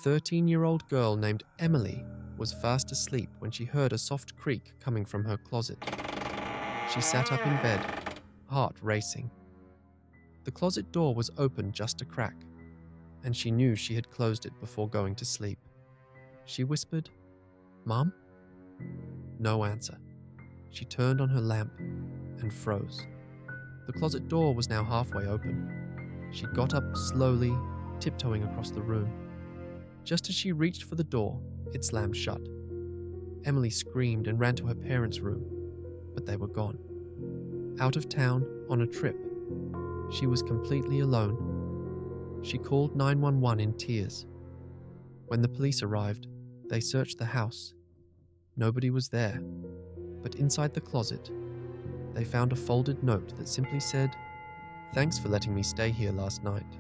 13-year-old girl named Emily was fast asleep when she heard a soft creak coming from her closet. She sat up in bed, heart racing. The closet door was open just a crack, and she knew she had closed it before going to sleep. She whispered, "Mom?" No answer. She turned on her lamp and froze. The closet door was now halfway open. She got up slowly, tiptoeing across the room. Just as she reached for the door, it slammed shut. Emily screamed and ran to her parents' room, but they were gone. Out of town, on a trip. She was completely alone. She called 911 in tears. When the police arrived, they searched the house. Nobody was there, but inside the closet, they found a folded note that simply said, "Thanks for letting me stay here last night.